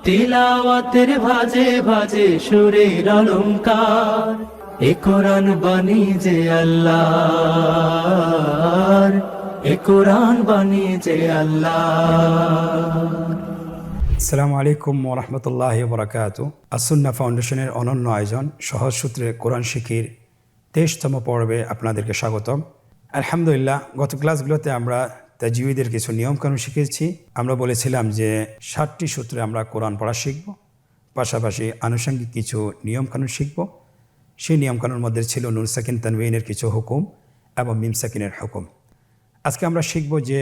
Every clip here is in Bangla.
তিলাওয়াতের ভাজে ভাজে সুরের অলংকার, এ কোরআন বাণী যে আল্লাহর, এ কোরআন বাণী যে আল্লাহর। আসসালামু আলাইকুম ওরহমতুল্লাহি ওবরাকাতু। আসুন্না ফাউন্ডেশনের অনন্য আয়োজন সহজ সূত্রে কোরআন শিখির 23তম পর্বে আপনাদেরকে স্বাগতম। আলহামদুলিল্লাহ, গত ক্লাসগুলোতে আমরা তাজউইদের কিছু নিয়মকানুন শিখেছি। আমরা বলেছিলাম যে 7টি সূত্রে আমরা কোরআন পড়া শিখব, পাশাপাশি আনুষঙ্গিক কিছু নিয়মকানুন শিখব। সেই নিয়মকানুনের মধ্যে ছিল নুন সাকিন তানউইনের কিছু হুকুম এবং মিম সাকিনের হুকুম। আজকে আমরা শিখব যে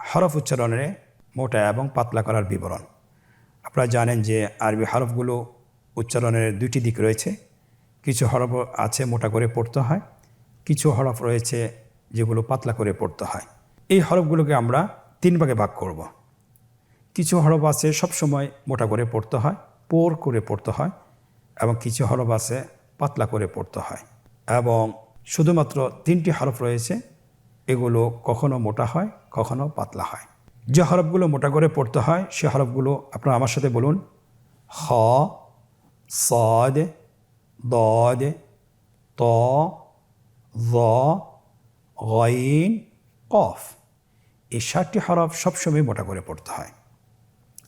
হরফ উচ্চারণে মোটা এবং পাতলা করার বিবরণ। আপনারা জানেন যে আরবি হরফগুলো উচ্চারণের দুটি দিক রয়েছে। কিছু হরফ আছে মোটা করে পড়তে হয়, কিছু হরফ রয়েছে যেগুলো পাতলা করে পড়তে হয়। এই হরফগুলোকে আমরা 3 ভাগে ভাগ করব। কিছু হরফ আছে সবসময় মোটা করে পড়তে হয়, পোর করে পড়তে হয়, এবং কিছু হরফ আছে পাতলা করে পড়তে হয়। এবং শুধুমাত্র 3টি হরফ রয়েছে, এগুলো কখনো মোটা হয়, কখনো পাতলা হয়। যে হরফগুলো মোটা করে পড়তে হয় সে হরফগুলো আপনারা আমার সাথে বলুন: খ, সদ, দদ, ত, য, গইন, কফ। এই 7টি হরফ সবসময় মোটা করে পড়তে হয়।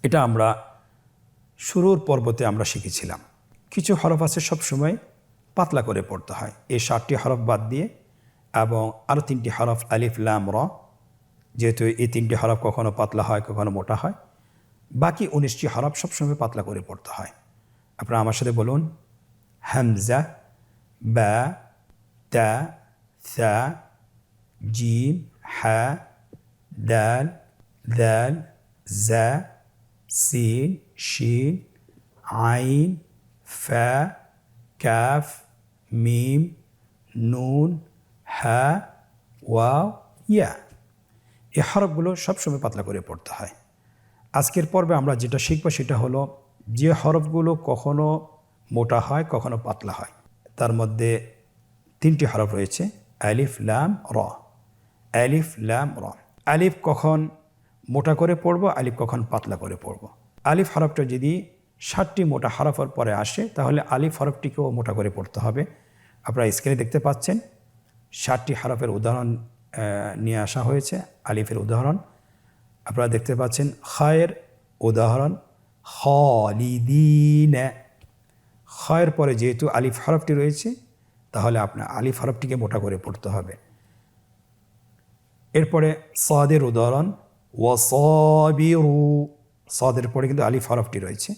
এটা আমরা শুরুর পর্বতে আমরা শিখেছিলাম। কিছু হরফ আছে সবসময় পাতলা করে পড়তে হয়, এই 7টি হরফ বাদ দিয়ে, এবং আরও 3টি হরফ আলিফ লাম র, যেহেতু এই 3টি হরফ কখনো পাতলা হয়, কখনো মোটা হয়। বাকি 19টি হরফ সবসময় পাতলা করে পড়তে হয়। আপনারা আমার সাথে বলুন: হামজা, বা, তা, সা, জিম, হা, দাল, দাল, জা, সিন, শিন, আইন, ফা, কাফ, মিম, নুন, হা, ওয়াও, ইয়া। এই হরফগুলো সবসময় পাতলা করে পড়তে হয়। আজকের পর্বে আমরা যেটা শিখব সেটা হলো যে হরফগুলো কখনো মোটা হয়, কখনো পাতলা হয়। তার মধ্যে 3টি হরফ রয়েছে: আলিফ লাম র। আলিফ লাম র। আলিফ কখন মোটা করে পড়ব, আলিফ কখন পাতলা করে পড়ব। আলিফ হরফটা যদি 7টি মোটা হরফের পরে আসে তাহলে আলিফ হরফটিকেও মোটা করে পড়তে হবে। আপনারা স্ক্রিনে দেখতে পাচ্ছেন 7টি হরফের উদাহরণ নিয়ে আসা হয়েছে। আলিফের উদাহরণ আপনারা দেখতে পাচ্ছেন, খায়ের উদাহরণ খালিদিন। খায়ের পরে যেহেতু আলিফ হরফটি রয়েছে তাহলে আপনার আলিফ হরফটিকে মোটা করে পড়তে হবে। এরপরে সাদের উদাহরণ ওয়াসাবিরু। সাদের পরে কিন্তু আলিফ হরফটি রয়েছে,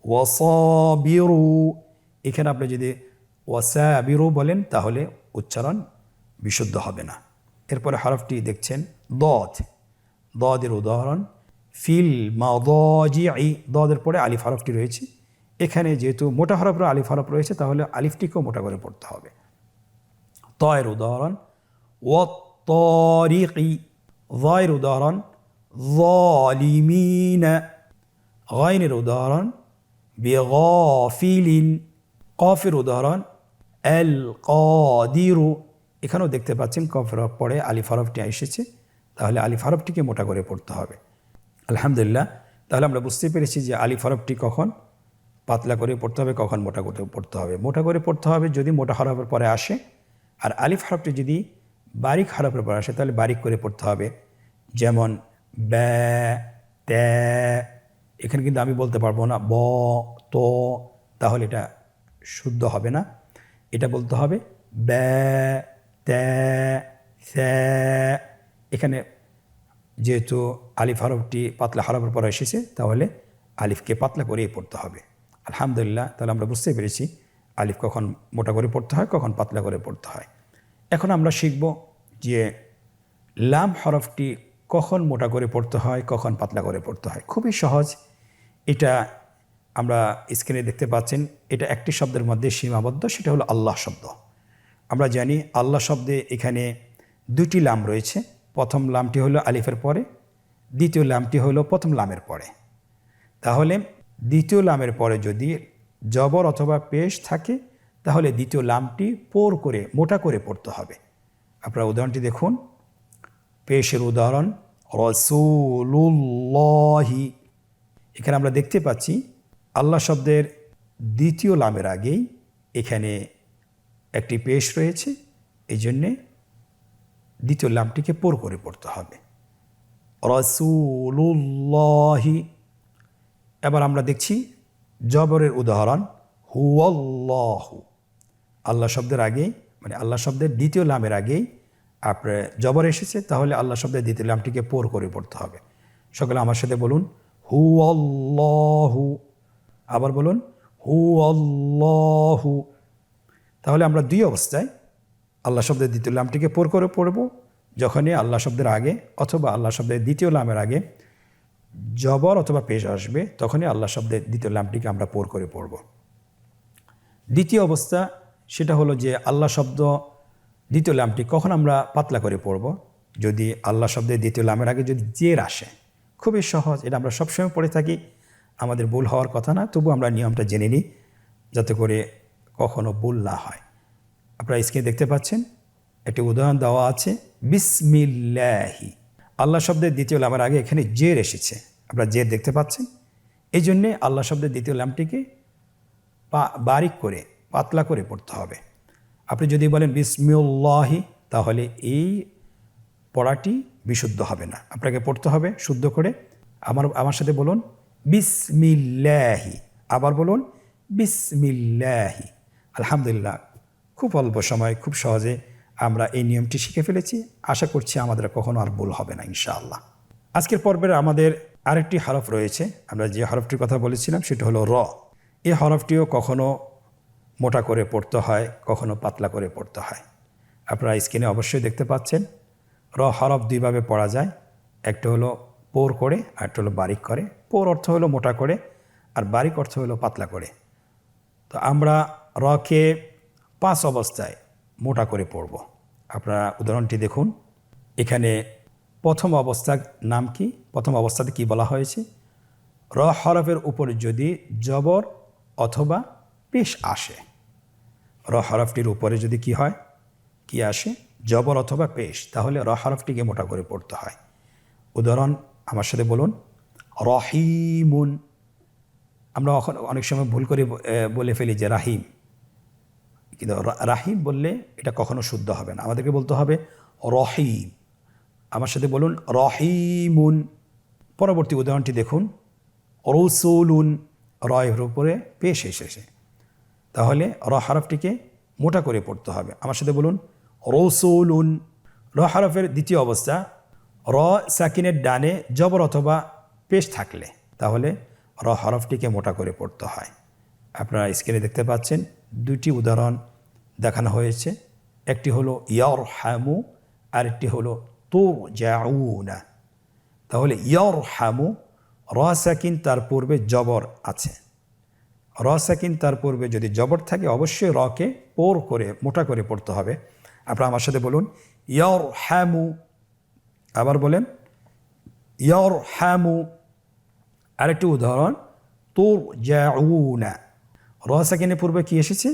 ওয়াসাবিরু। এখানে আপনি যদি ওয়াসাবিরু বলেন তাহলে উচ্চারণ বিশুদ্ধ হবে না। এরপরে হরফটি দেখছেন দদ। দদের উদাহরণ ফিল মাদাজিই। দদের পরে আলিফ হরফটি রয়েছে, এখানে যেহেতু মোটা হরফের আলিফ হরফ রয়েছে তাহলে আলিফটিকেও মোটা করে পড়তে হবে। তয়ের উদাহরণ ওয়াত্তারিকি। যয়ের উদাহরণ যালিমিন। গাইনের উদাহরণ বিগাফিলিন। কফের উদাহরণ আল কাদিরু। এখানেও দেখতে পাচ্ছেন কফের পরে আলিফ হরফটি এসেছে, তাহলে আলিফ হরফটিকে মোটা করে পড়তে হবে। আলহামদুলিল্লাহ, তাহলে আমরা বুঝতে পেরেছি যে আলিফ হরফটি কখন পাতলা করে পড়তে হবে, কখন মোটা করে পড়তে হবে। মোটা করে পড়তে হবে যদি মোটা হরফের পরে আসে, আর আলিফ হরফটি যদি বারিক হরফের পরে আসে তাহলে বারিক করে পড়তে হবে। যেমন ব্যা, ত্যা। এখানে কিন্তু আমি বলতে পারবো না ব, ত, তাহলে এটা শুদ্ধ হবে না। এটা বলতে হবে ব্যা, ত্যা, স্যা। এখানে যেহেতু আলিফ হরফটি পাতলা হরফের পরে এসেছে তাহলে আলিফকে পাতলা করেই পড়তে হবে। আলহামদুলিল্লাহ, তাহলে আমরা বুঝতে পেরেছি আলিফ কখন মোটা করে পড়তে হয়, কখন পাতলা করে পড়তে হয়। এখন আমরা শিখব যে লাম হরফটি কখন মোটা করে পড়তে হয়, কখন পাতলা করে পড়তে হয়। খুবই সহজ। এটা আমরা স্ক্রিনে দেখতে পাচ্ছেন, এটা একটি শব্দের মধ্যে সীমাবদ্ধ, সেটা হলো আল্লাহ শব্দ। আমরা জানি আল্লাহ শব্দে এখানে 2টি লাম রয়েছে। প্রথম লামটি হলো আলিফের পরে, দ্বিতীয় লামটি হলো প্রথম লামের পরে। তাহলে দ্বিতীয় লামের পরে যদি জবর অথবা পেশ থাকে তাহলে দ্বিতীয় লামটি পোর করে মোটা করে পড়তে হবে। আপনারা উদাহরণটি দেখুন। পেশের উদাহরণ রাসূলুল্লাহি। এখানে আমরা দেখতে পাচ্ছি আল্লাহ শব্দের দ্বিতীয় লামের আগেই এখানে একটি পেশ রয়েছে, এই জন্যে দ্বিতীয় লামটিকে পোর করে পড়তে হবে। রাসূলুল্লাহি। এবার আমরা দেখছি জবরের উদাহরণ, হুয়াল্লাহু। আল্লাহ শব্দের আগেই, মানে আল্লাহ শব্দের দ্বিতীয় লামের আগেই আপনার জবর এসেছে, তাহলে আল্লাহ শব্দের দ্বিতীয় লামটিকে পোর করে পড়তে হবে। সকলে আমার সাথে বলুন, হুয়াল্লাহু। আবার বলুন, হুয়াল্লাহু। তাহলে আমরা দুই অবস্থায় আল্লাহ শব্দের দ্বিতীয় লামটিকে পোর করে পড়ব, যখনই আল্লাহ শব্দের আগে অথবা আল্লাহ শব্দের দ্বিতীয় লামের আগে জবর অথবা পেশ আসবে, তখনই আল্লাহ শব্দের দ্বিতীয় লামটিকে আমরা পোর করে পড়ব। দ্বিতীয় অবস্থা সেটা হলো যে আল্লাহ শব্দ দ্বিতীয় লামটি কখন আমরা পাতলা করে পড়ব, যদি আল্লাহ শব্দের দ্বিতীয় লামের আগে যদি জের আসে। খুবই সহজ, এটা আমরা সবসময় পড়ে থাকি, আমাদের ভুল হওয়ার কথা না, তবু আমরা নিয়মটা জেনে নিই যাতে করে কখনো ভুল না হয়। আপনারা স্ক্রিনে দেখতে পাচ্ছেন একটি উদাহরণ দেওয়া আছে, বিসমিল্লাহি। আল্লাহ শব্দের দ্বিতীয় লামের আগে এখানে জের এসেছে, আপনারা জের দেখতে পাচ্ছেন। এই জন্যে আল্লাহ শব্দের দ্বিতীয় লামটিকে বারিক করে পাতলা করে পড়তে হবে। আপনি যদি বলেন বিসমিল্লাহি, তাহলে এই পড়াটি বিশুদ্ধ হবে না, আপনাকে পড়তে হবে শুদ্ধ করে। আমার সাথে বলুন, বিসমিল্লাহি। আবার বলুন, বিসমিল্লাহি। আলহামদুলিল্লাহ, খুব অল্প সময় খুব সহজে আমরা এই নিয়মটি শিখে ফেলেছি। আশা করছি আমাদের কখনো আর ভুল হবে না ইনশাআল্লাহ। আজকের পর্বের আমাদের আরেকটি হরফ রয়েছে, আমরা যে হরফটির কথা বলেছিলাম সেটা হলো র। এই হরফটিও কখনো মোটা করে পড়তে হয়, কখনো পাতলা করে পড়তে হয়। আপনারা স্ক্রিনে অবশ্যই দেখতে পাচ্ছেন র হরফ দুইভাবে পড়া যায়, একটা হলো পোর করে আর একটা হলো বারিক করে। পোর অর্থ হলো মোটা করে আর বারিক অর্থ হলো পাতলা করে। তো আমরা রকে 5 অবস্থায় মোটা করে পড়ব। আপনারা উদাহরণটি দেখুন, এখানে প্রথম অবস্থার নাম কি, প্রথম অবস্থাতে কি বলা হয়েছে, র হরফের উপরে যদি জবর অথবা পেশ আসে। র হরফটির উপরে যদি কি হয়, কি আসে, জবর অথবা পেশ, তাহলে র হরফটিকে মোটা করে পড়তে হয়। উদাহরণ আমার সাথে বলুন, রহিমুন। আমরা অনেক সময় ভুল করে বলে ফেলি যে রাহিম, কিন্তু রাহিম বললে এটা কখনো শুদ্ধ হবে না, আমাদেরকে বলতে হবে রহিম। আমার সাথে বলুন, রহিমুন। পরবর্তী উদাহরণটি দেখুন, রসুলুন। রয়ের উপরে পেশ এসেছে, তাহলে র হরফটিকে মোটা করে পড়তে হবে। আমার সাথে বলুন, রসুলুন। র হরফের দ্বিতীয় অবস্থা, র সাকিনের ডানে জবর অথবা পেশ থাকলে তাহলে র হরফটিকে মোটা করে পড়তে হয়। আপনারা স্ক্রিনে দেখতে পাচ্ছেন দুটি উদাহরণ দেখানো হয়েছে, একটি হলো ইয়ারহামু আর একটি হলো তুরজাউনা। তাহলে ইয়ারহামু, র সাকিন তার পূর্বে জবর আছে, র সাকিন তার পূর্বে যদি জবর থাকে অবশ্যই রকে পোর করে মোটা করে পড়তে হবে। আপনারা আমার সাথে বলুন, ইয়ারহামু। আবার বলেন, ইয়ারহামু। আরেকটি উদাহরণ, তুরজাউনা। র সাকিনের পূর্বে কি এসেছে,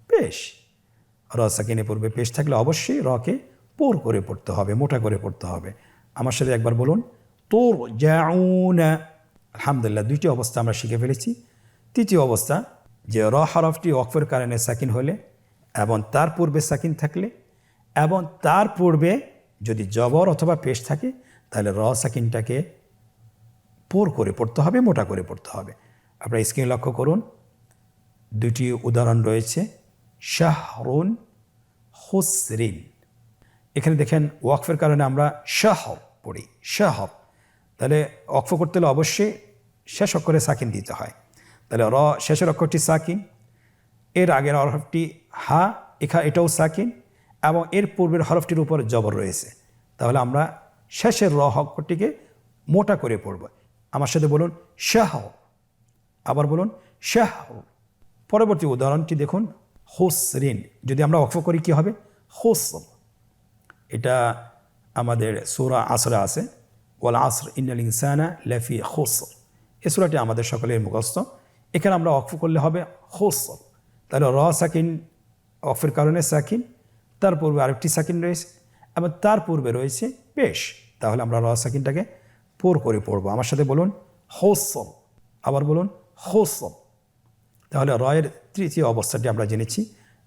পেশ। র সাকিনের পূর্বে পেশ থাকলে অবশ্যই রকে পোর করে পড়তে হবে, মোটা করে পড়তে হবে। আমার সাথে একবার বলুন, তুরজাউনা। আলহামদুলিল্লাহ, দুইটি অবস্থা আমরা শিখে ফেলেছি। তৃতীয় অবস্থা, যে র হরফটি ওয়াকফের কারণে সাকিন হলে এবং তার পূর্বে সাকিন থাকলে এবং তার পূর্বে যদি জবর অথবা পেশ থাকে, তাহলে র সাকিনটাকে পোর করে পড়তে হবে, মোটা করে পড়তে হবে। আপনারা স্ক্রিনে লক্ষ্য করুন, দুটি উদাহরণ রয়েছে, শাহরুন, হুসরিন। এখানে দেখেন ওয়াকফের কারণে আমরা শাহর পড়ি, শাহর। তাহলে ওয়াকফ করতে হলে অবশ্যই শেষ অক্ষরে সাকিন দিতে হয়। তাহলে র শেষের অক্ষরটি সাকিন, এর আগের হরফটি হা, এটাও সাকিন এবং এর পূর্বের হরফটির উপর জবর রয়েছে, তাহলে আমরা শেষের র অক্ষরটিকে মোটা করে পড়ব। আমার সাথে বলুন, শাহ। আবার বলুন, শাহ। পরবর্তী উদাহরণটি দেখুন, হুসরিন। যদি আমরা ওয়াকফ করি কি হবে, হুসর। এটা আমাদের সূরা আসরে আছে, ওয়াল আসর ইন্নাল ইনসানা লাফি খুসর। এই সূরাটি আমাদের সকলের মুখস্থ। এখানে আমরা ওয়াকফ করলে হবে খুসর। তাহলে র সাকিন ওয়াকফের কারণে সাকিন, তার পূর্বে আরেকটি সাকিন রয়েছে এবং তার পূর্বে রয়েছে পেশ, তাহলে আমরা র সাকিনটাকে পোর করে পড়ব। আমার সাথে বলুন, খুসর। আবার বলুন, খুসর। তাহলে রয়ের তৃতীয় অবস্থানটি আমরা জেনেছি।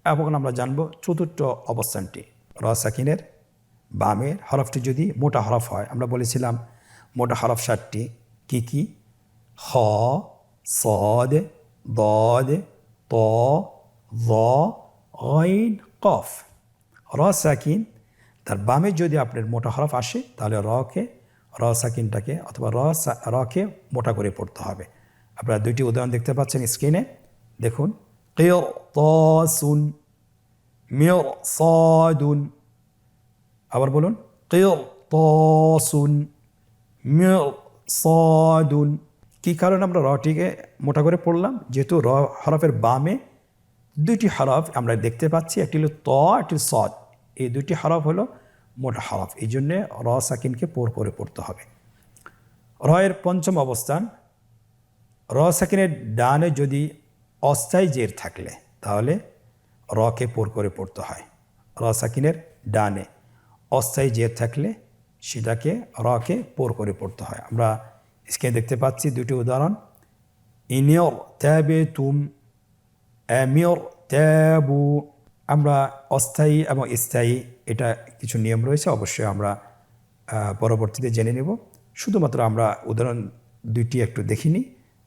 এবং আমরা জানব চতুর্থ অবস্থানটি। র সাকিনের বামের হরফটি যদি মোটা হরফ হয়, আমরা বলেছিলাম মোটা হরফ 7টি। কি কি? খ, সদ, দদ, ত, য, গইন, কফ। র সাকিন তার বামে যদি আপনার মোটা হরফ আসে তাহলে র সাকিনটাকে অথবা রকে মোটা করে পড়তে হবে। আপনারা দুইটি উদাহরণ দেখতে পাচ্ছেন স্ক্রিনে। দেখুন, কিরতাসুন, মিরসাদুন। আবার বলুন, কিরতাসুন, মিরসাদুন। কী কারণে আমরা রটিকে মোটা করে পড়লাম? যেহেতু র হরফের বামে দুইটি হরফ আমরা দেখতে পাচ্ছি, একটি হলো ত, একটি সদ। এই দুইটি হরফ হলো মোটা হরফ, এই জন্যে র সাকিনকে পোর করে পড়তে হবে। রয়ের পঞ্চম অবস্থান। র সাকিনের ডানে যদি অস্থায়ী জের থাকলে তাহলে রকে পোর করে পড়তে হয়। র সাকিনের ডানে অস্থায়ী জের থাকলে সেটাকে রকে পোর করে পড়তে হয়। আমরা স্ক্রিনে দেখতে পাচ্ছি দুটি উদাহরণ। ইনিয়র ত্যাবে তুম, আমিয়র ত্যাবু। আমরা অস্থায়ী এবং স্থায়ী এটা কিছু নিয়ম রয়েছে, অবশ্যই আমরা পরবর্তীতে জেনে নেব। শুধুমাত্র আমরা উদাহরণ দুইটি একটু দেখিনি,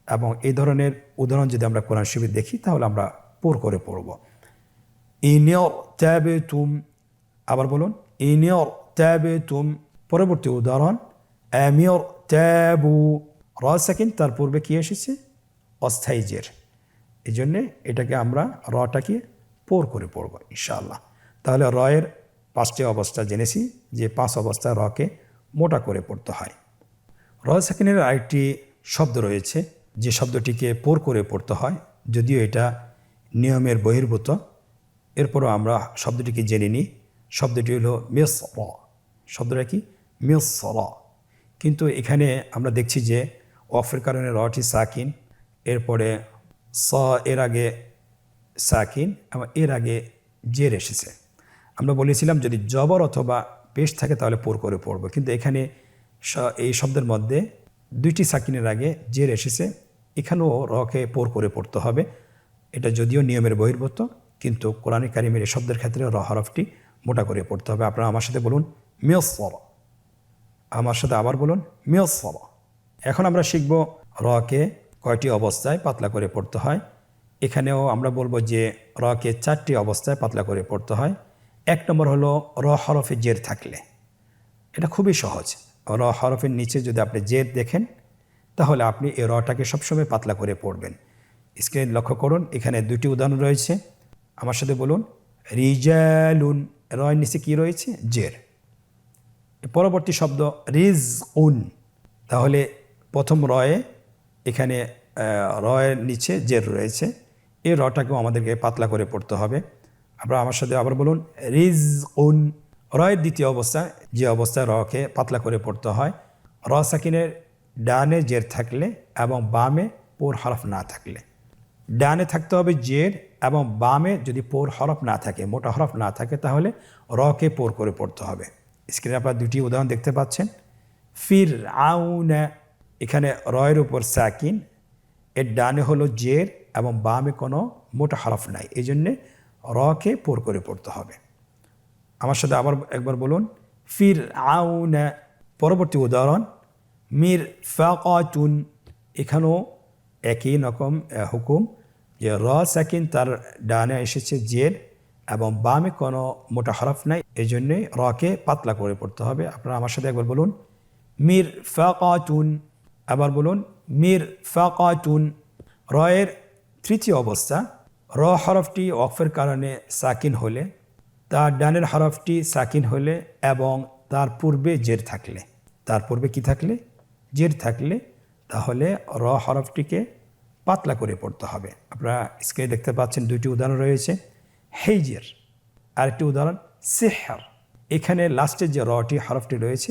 এবং এই ধরনের উদাহরণ যদি আমরা কোরআন শরীফে দেখি তাহলে আমরা পোর করে পড়ব। ইনিয়র ত্যাবে তুম। আবার বলুন, ইনিয়র ত্যাবে তুম। পরবর্তী উদাহরণ, আমিয়র ত্যাবু। র সাকিন তার পূর্বে কি এসেছে? অস্থায়ী জের। এই জন্যে এটাকে আমরা রটাকে পোর করে পড়ব ইনশাআল্লাহ। তাহলে রয়ের 5টি অবস্থা জেনেছি, যে 5 অবস্থায় রকে মোটা করে পড়তে হয়। র সাকিনের আরেকটি শব্দ রয়েছে যে শব্দটিকে পোর করে পড়তে হয়, যদিও এটা নিয়মের বহির্ভূত। এরপরও আমরা শব্দটিকে জেনে নিই। শব্দটি হলো মিসর। শব্দটা কি? মিসর। কিন্তু এখানে আমরা দেখছি যে ওয়াকফের কারণে রটি সাকিন, এরপরে স এর আগে সাকিন এবং এর আগে জের এসেছে। আমরা বলেছিলাম যদি জবর অথবা পেশ থাকে তাহলে পোর করে পড়ব, কিন্তু এখানে এই শব্দের মধ্যে দুইটি সাকিনের আগে জের এসেছে, এখানেও রকে পোর করে পড়তে হবে। এটা যদিও নিয়মের বহির্ভূত, কিন্তু কোরআন কারিমের এই শব্দের ক্ষেত্রে র হরফটি মোটা করে পড়তে হবে। আপনারা আমার সাথে বলুন, মিসর। আমার সাথে আবার বলুন, মিসর। এখন আমরা শিখব রকে কয়টি অবস্থায় পাতলা করে পড়তে হয়। এখানেও আমরা বলবো যে রকে 4টি অবস্থায় পাতলা করে পড়তে হয়। 1 নম্বর হলো র হরফে জের থাকলে। এটা খুবই সহজ। র হরফের নিচে যদি আপনি জের দেখেন তাহলে আপনি এই রটাকে সবসময় পাতলা করে পড়বেন। স্ক্রিনে লক্ষ্য করুন, এখানে 2টি উদাহরণ রয়েছে। আমার সাথে বলুন, রিজালুন। রয়ের নিচে কি রয়েছে? জের। পরবর্তী শব্দ রিজউন। তাহলে প্রথম রয়ে এখানে রয়ের নিচে জের রয়েছে, এই রটাকেও আমাদেরকে পাতলা করে পড়তে হবে। আপনারা আমার সাথে আবার বলুন, রিজউন। রয়ের দ্বিতীয় অবস্থা, যে অবস্থায় রকে পাতলা করে পড়তে হয়, র সাকিনের ডানে জের থাকলে এবং বামে পোর হরফ না থাকলে। ডানে থাকতে হবে জের, এবং বামে যদি পোর হরফ না থাকে, মোটা হরফ না থাকে, তাহলে রকে পোর করে পড়তে হবে। স্ক্রিনে আপনারা 2টি উদাহরণ দেখতে পাচ্ছেন। ফিরআউনা। এখানে রয়ের উপর সাকিন, এর ডানে হলো জের এবং বামে কোনো মোটা হরফ নাই, এই জন্যে রকে পোর করে পড়তে হবে। আমার সাথে আবার একবার বলুন, ফিরআউনা। পরবর্তী উদাহরণ, মিরফাকাতুন। এখানেও একই রকম হুকুম, যে র সাকিন তার ডানে এসেছে জের এবং বামে কোনো মোটা হরফ নাই, এই জন্যে রকে পাতলা করে পড়তে হবে। আপনারা আমার সাথে একবার বলুন, মিরফাকাতুন। আবার বলুন, মিরফাকাতুন। রয়ের তৃতীয় অবস্থা, র হরফটি ওয়াকফের কারণে সাকিন হলে, তার ডানের হরফটি সাকিন হলে এবং তার পূর্বে জের থাকলে। তার পূর্বে কি থাকলে? জের থাকলে, তাহলে র হরফটিকে পাতলা করে পড়তে হবে। আপনারা স্ক্রিনে দেখতে পাচ্ছেন 2টি উদাহরণ রয়েছে। হেইজের, আরেকটি উদাহরণ সিহর। এখানে লাস্টের যে রটি হরফটি রয়েছে,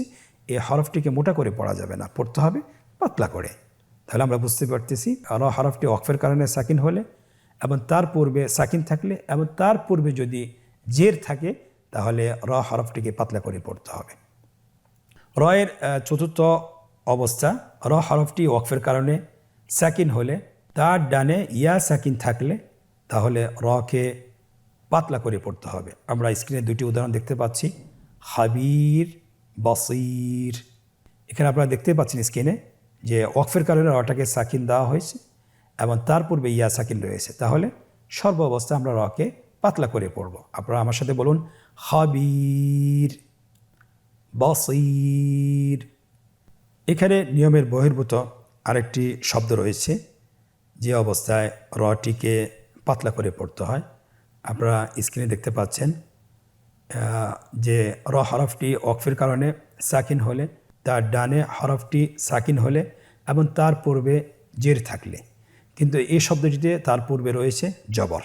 এই হরফটিকে মোটা করে পড়া যাবে না, পড়তে হবে পাতলা করে। তাহলে আমরা বুঝতে পারতেছি র হরফটি ওয়াকফের কারণে সাকিন হলে এবং তার পূর্বে সাকিন থাকলে এবং তার পূর্বে যদি জের থাকে, তাহলে র হরফটিকে পাতলা করে পড়তে হবে। রয়ের চতুর্থ অবস্থা, র হরফটি ওয়াকফের কারণে সাকিন হলে তার ডানে ইয়া সাকিন থাকলে তাহলে রকে পাতলা করে পড়তে হবে। আমরা স্ক্রিনে দুটি উদাহরণ দেখতে পাচ্ছি, হাবির, বসির। এখানে আপনারা দেখতে পাচ্ছেন স্ক্রিনে যে ওয়াকফের কারণে রটাকে সাকিন দেওয়া হয়েছে এবং তার পূর্বে ইয়া সাকিন রয়েছে, তাহলে সর্ব অবস্থায় আমরা রকে পাতলা করে পড়ব। আপনারা আমার সাথে বলুন, হাবির, বসির। এখানে নিয়মের বহির্ভূত আরেকটি শব্দ রয়েছে, যে অবস্থায় রটিকে পাতলা করে পড়তে হয়। আপনারা স্ক্রিনে দেখতে পাচ্ছেন যে র হরফটি ওয়াকফের কারণে সাকিন হলে, তার ডানে হরফটি সাকিন হলে এবং তার পূর্বে জের থাকলে, কিন্তু এই শব্দটিতে তার পূর্বে রয়েছে জবর।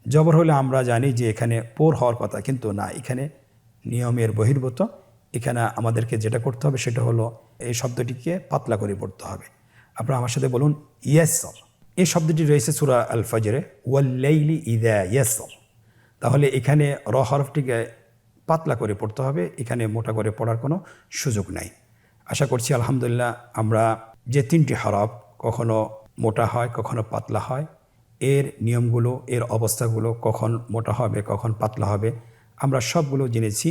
জবর হলে আমরা জানি যে এখানে পোর হওয়ার কথা, কিন্তু না, এখানে নিয়মের বহির্ভূত। এখানে আমাদেরকে যেটা করতে হবে সেটা হলো এই শব্দটিকে পাতলা করে পড়তে হবে। আপনারা আমার সাথে বলুন, ইয়াসর। এই শব্দটি রয়েছে সূরা আল ফাজরে, ওয়াল্লাইলি ইযা ইয়াসর। তাহলে এখানে র হরফটিকে পাতলা করে পড়তে হবে, এখানে মোটা করে পড়ার কোনো সুযোগ নাই। আশা করছি আলহামদুলিল্লাহ আমরা যে তিনটি হরফ কখনো মোটা হয় কখনো পাতলা হয়, এর নিয়মগুলো, এর অবস্থাগুলো, কখন মোটা হবে কখন পাতলা হবে, আমরা সবগুলো জেনেছি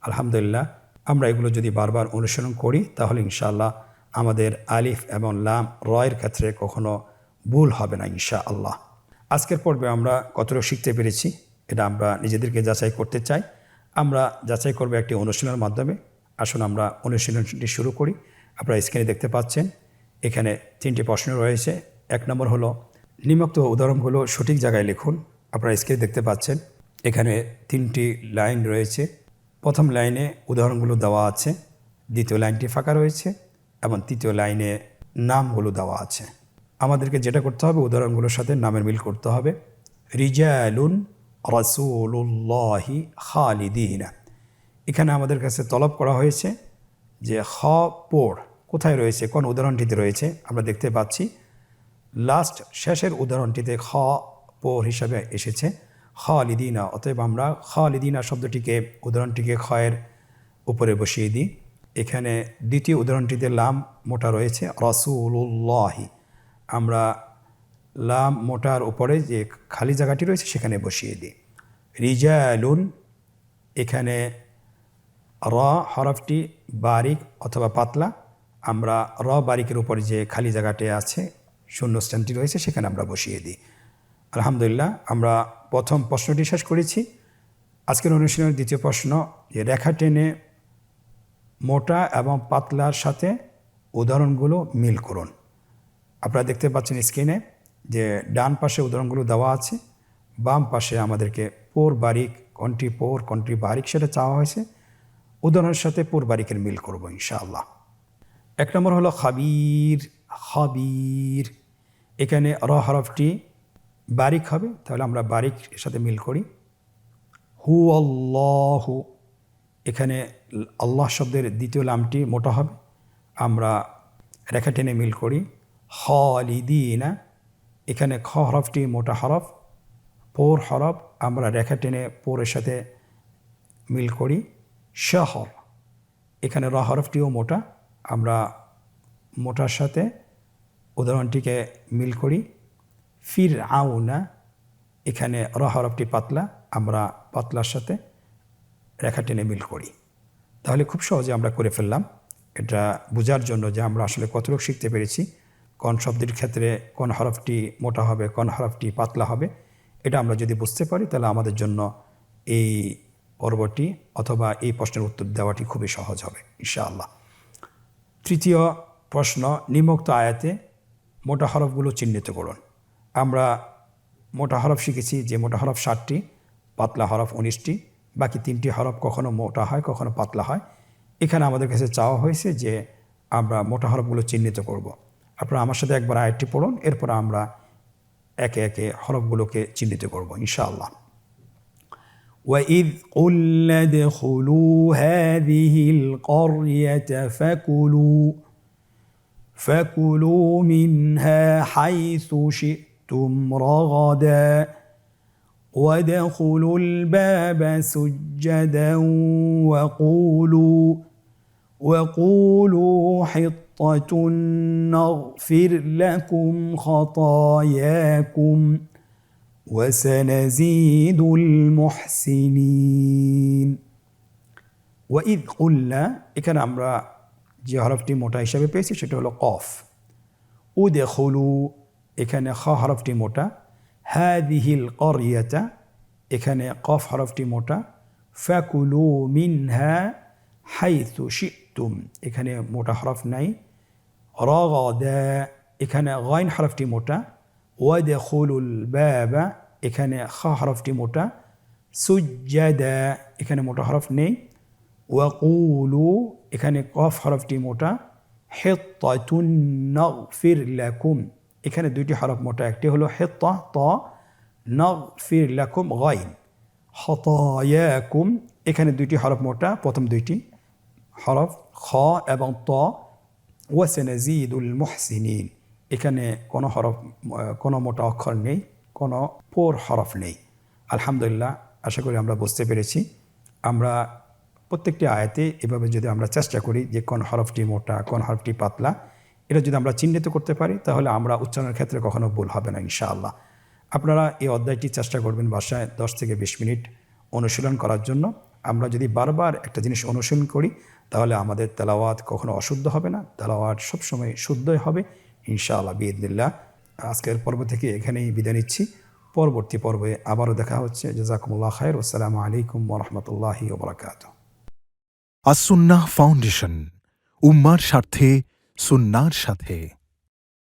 আলহামদুলিল্লাহ। আমরা এগুলো যদি বারবার অনুসরণ করি তাহলে ইনশাআল্লাহ আমাদের আলিফ এবং লাম রয়ের ক্ষেত্রে কখনো ভুল হবে না ইনশাআল্লাহ। আজকের পর্বে আমরা কতটুকু শিখতে পেরেছি এটা আমরা নিজেদেরকে যাচাই করতে চাই। আমরা যাচাই করব একটি অনুশীলনের মাধ্যমে। আসুন আমরা অনুশীলনটি শুরু করি। আপনারা স্ক্রিনে দেখতে পাচ্ছেন এখানে তিনটি প্রশ্ন রয়েছে। 1 নম্বর হলো, নিম্নোক্ত উদাহরণগুলো সঠিক জায়গায় লিখুন। আপনারা স্ক্রিনে দেখতে পাচ্ছেন এখানে 3টি লাইন রয়েছে। প্রথম লাইনে উদাহরণগুলো দেওয়া আছে, দ্বিতীয় লাইনটি ফাঁকা রয়েছে এবং তৃতীয় লাইনে নামগুলো দেওয়া আছে। আমাদেরকে যেটা করতে হবে, উদাহরণগুলোর সাথে নামের মিল করতে হবে। রিজালুন রাসূলুল্লাহি খালিদিনা। এখানে আমাদের কাছে তলব করা হয়েছে যে খ পোড় কোথায় রয়েছে, কোন উদাহরণটিতে রয়েছে। আমরা দেখতে পাচ্ছি লাস্ট শেষের উদাহরণটিতে খ পোড় হিসাবে এসেছে খালিদিনা। অতএব আমরা খালিদিনা শব্দটিকে, উদাহরণটিকে খয়ের উপরে বসিয়ে দিই। এখানে দ্বিতীয় উদাহরণটিতে লাম মোটা রয়েছে রাসূলুল্লাহি, আমরা লাম মোটার উপরে যে খালি জায়গাটি রয়েছে সেখানে বসিয়ে দিই। রিজালুন, এখানে র হরফটি বারিক অথবা পাতলা, আমরা র বারিকের উপরে যে খালি জায়গাটি আছে, শূন্যস্থানটি রয়েছে, সেখানে আমরা বসিয়ে দিই। আলহামদুলিল্লাহ আমরা প্রথম প্রশ্নটি শেষ করেছি। আজকের অনুশীলনের দ্বিতীয় প্রশ্ন, যে রেখা টেনে মোটা এবং পাতলার সাথে উদাহরণগুলো মিল করুন। আপনারা দেখতে পাচ্ছেন স্ক্রিনে যে ডান পাশে উদাহরণগুলো দেওয়া আছে, বাম পাশে আমাদেরকে পোর বারিক, কোনটি পোর কোনটি বারিক সেটা চাওয়া হয়েছে। উদাহরণের সাথে পোর বারিকের মিল করব ইনশাআল্লাহ। 1 নম্বর হলো খাবির, খাবির। এখানে র হরফটি বারিক হবে, তাহলে আমরা বারিক এর সাথে মিল করি। হু আল্লাহু, এখানে আল্লাহ শব্দের দ্বিতীয় লামটি মোটা হবে, আমরা রেখা টেনে মিল করি। খালিদিনা, এখানে খ হরফটি মোটা হরফ, পোর হরফ, আমরা রেখা টেনে পোরের সাথে মিল করি। শহর, এখানে র হরফটিও মোটা, আমরা মোটার সাথে উদাহরণটিকে মিল করি। ফিরআউনা, এখানে র হরফটি পাতলা, আমরা পাতলার সাথে রেখা টেনে মিল করি। তাহলে খুব সহজে আমরা করে ফেললাম। এটা বোঝার জন্য যে আমরা আসলে কতটুকু শিখতে পেরেছি, কোন শব্দের ক্ষেত্রে কোন হরফটি মোটা হবে কোন হরফটি পাতলা হবে, এটা আমরা যদি বুঝতে পারি তাহলে আমাদের জন্য এই পর্বটি অথবা এই প্রশ্নের উত্তর দেওয়াটি খুবই সহজ হবে ইনশাআল্লাহ। তৃতীয় প্রশ্ন, নিম্নোক্ত আয়াতে মোটা হরফগুলো চিহ্নিত করুন। আমরা মোটা হরফ শিখেছি যে মোটা হরফ 7টি, পাতলা হরফ 19টি, বাকি 3টি হরফ কখনো মোটা হয় কখনো পাতলা হয়। এখানে আমাদের কাছে চাওয়া হয়েছে যে আমরা মোটা হরফগুলো চিহ্নিত করব। আপনারা আমার সাথে একবার আয়াতটি পড়ুন, এরপর আমরা একে একে হরফগুলোকে চিহ্নিত করব ইনশাআল্লাহ। وَإِذْ قُلْنَا ادْخُلُوا هَذِهِ الْقَرْيَةَ فَكُلُوا مِنْهَا حَيْثُ شِئْتُمْ رَغَدًا وَادْخُلُوا الْبَابَ سُجَّدًا وَقُولُوا حطة نغفر لكم خطاياكم وسنزيد المحسنين ওয়াইদ কুল্লা এখানে আমরা যে হরফটি মোটা হিসাবে পেয়েছি সেটা হলো কফ উদখুলু এখানে খ হরফটি মোটা হাদিহিল ক্বরিয়াতা এখানে কফ হরফটি মোটা ফাকুলু মিনহা হাইথু শিতুম এখানে মোটা হরফ নাই রাগাদা এখানে গাইন হরফটি মোটা ওয়াদখুলুল বাবা এখানে খ হরফটি মোটা সুজ্জাদা এখানে মোটা হরফ নেই ওয়াকুলু এখানে কফ হরফটি মোটা হিত্তাতুন নাগফির লাকুম এখানে দুইটি হরফ মোটা একটি হলো হিত্তা ত নাগফির লাকুম গাইন খতায়াকুম এখানে দুইটি হরফ মোটা প্রথম দুইটি হরফ খ এবং ত ওয়াসানাজিদুল মুহসিনিন এখানে কোনো হরফ কোনো মোটা অক্ষর নেই কোনো পোর হরফ নেই আলহামদুলিল্লাহ আশা করি আমরা বুঝতে পেরেছি আমরা প্রত্যেকটি আয়াতে এভাবে যদি আমরা চেষ্টা করি যে কোন হরফটি মোটা কোন হরফটি পাতলা এটা যদি আমরা চিহ্নিত করতে পারি তাহলে আমরা উচ্চারণের ক্ষেত্রে কখনো ভুল হবে না ইনশাআল্লাহ আপনারা এই অধ্যায়টি চেষ্টা করবেন বাসায় 10 থেকে 20 মিনিট অনুশীলন করার জন্য আমরা যদি বারবার একটা জিনিস অনুশীলন করি তাহলে আমাদের তেলাওয়াত কখনো অশুদ্ধ হবে না তেলাওয়াত সবসময় শুদ্ধই হবে ইনশাআল্লাহ বিইذনিল্লাহ আজকের পর্ব থেকে এখানেই বিদায় নিচ্ছি পরবর্তী পর্বে আবারও দেখা হচ্ছে জাযাকুমুল্লাহ খায়র আসসালামু আলাইকুম ওয়া রাহমাতুল্লাহি ওয়া বারাকাতুহু আসুন্নাহ ফাউন্ডেশন উম্মার স্বার্থে সুন্নাহর সাথে